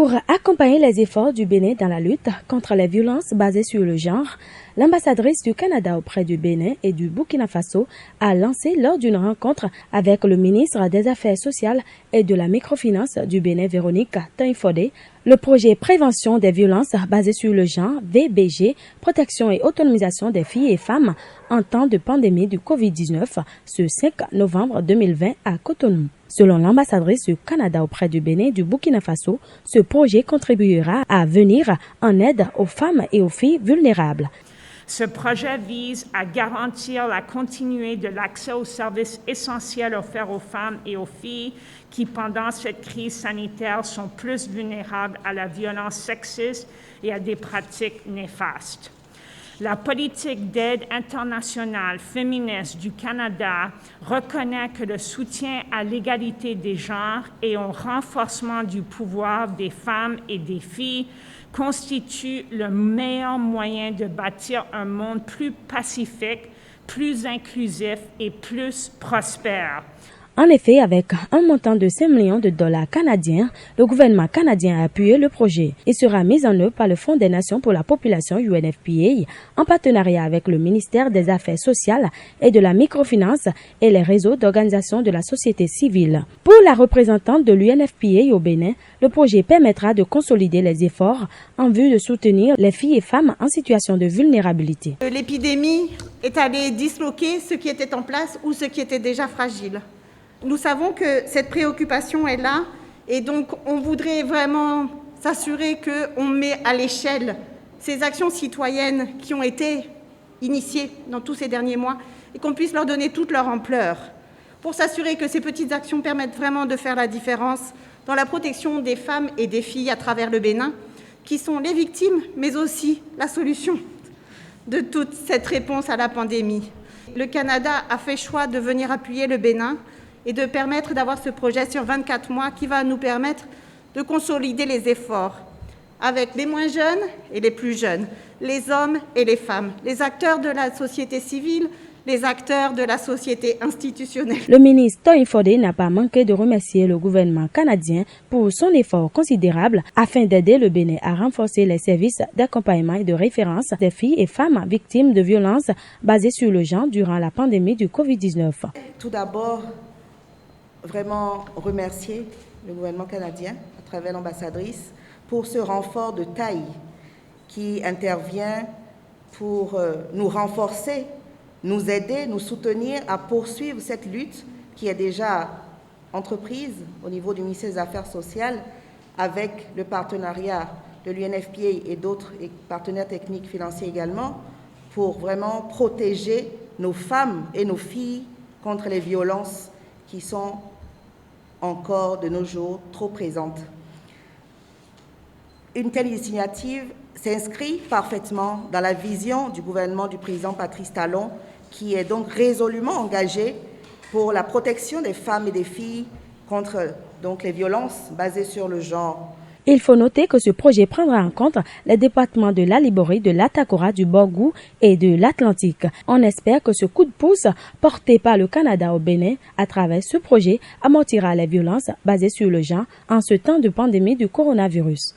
Pour accompagner les efforts du Bénin dans la lutte contre les violences basées sur le genre, l'ambassadrice du Canada auprès du Bénin et du Burkina Faso a lancé lors d'une rencontre avec le ministre des Affaires sociales et de la microfinance du Bénin, Véronique Taïfodé, le projet Prévention des violences basées sur le genre, VBG, protection et autonomisation des filles et femmes en temps de pandémie du Covid-19, ce 5 novembre 2020 à Cotonou. Selon l'ambassadrice du Canada auprès du Bénin et du Burkina Faso, ce projet contribuera à venir en aide aux femmes et aux filles vulnérables. Ce projet vise à garantir la continuité de l'accès aux services essentiels offerts aux femmes et aux filles qui, pendant cette crise sanitaire, sont plus vulnérables à la violence sexiste et à des pratiques néfastes. La politique d'aide internationale féministe du Canada reconnaît que le soutien à l'égalité des genres et au renforcement du pouvoir des femmes et des filles constitue le meilleur moyen de bâtir un monde plus pacifique, plus inclusif et plus prospère. En effet, avec un montant de 5 millions de dollars canadiens, le gouvernement canadien a appuyé le projet. Il sera mis en œuvre par le Fonds des Nations pour la population UNFPA en partenariat avec le ministère des Affaires sociales et de la microfinance et les réseaux d'organisations de la société civile. Pour la représentante de l'UNFPA au Bénin, le projet permettra de consolider les efforts en vue de soutenir les filles et femmes en situation de vulnérabilité. L'épidémie est allée disloquer ce qui était en place ou ce qui était déjà fragile. Nous savons que cette préoccupation est là et donc on voudrait vraiment s'assurer qu'on met à l'échelle ces actions citoyennes qui ont été initiées dans tous ces derniers mois et qu'on puisse leur donner toute leur ampleur pour s'assurer que ces petites actions permettent vraiment de faire la différence dans la protection des femmes et des filles à travers le Bénin, qui sont les victimes, mais aussi la solution de toute cette réponse à la pandémie. Le Canada a fait choix de venir appuyer le Bénin et de permettre d'avoir ce projet sur 24 mois qui va nous permettre de consolider les efforts avec les moins jeunes et les plus jeunes, les hommes et les femmes, les acteurs de la société civile, les acteurs de la société institutionnelle. Le ministre Taïfodé n'a pas manqué de remercier le gouvernement canadien pour son effort considérable afin d'aider le Bénin à renforcer les services d'accompagnement et de référence des filles et femmes victimes de violences basées sur le genre durant la pandémie du Covid-19. Tout d'abord, vraiment remercier le gouvernement canadien à travers l'ambassadrice pour ce renfort de taille qui intervient pour nous renforcer, nous aider, nous soutenir à poursuivre cette lutte qui est déjà entreprise au niveau du ministère des Affaires sociales avec le partenariat de l'UNFPA et d'autres partenaires techniques financiers également pour vraiment protéger nos femmes et nos filles contre les violences qui sont encore de nos jours trop présentes. Une telle initiative s'inscrit parfaitement dans la vision du gouvernement du président Patrice Talon, qui est donc résolument engagé pour la protection des femmes et des filles contre les violences basées sur le genre. Il faut noter que ce projet prendra en compte les départements de la Liborie, de l'Atakora, du Borgou et de l'Atlantique. On espère que ce coup de pouce porté par le Canada au Bénin à travers ce projet amortira les violences basées sur le genre en ce temps de pandémie du coronavirus.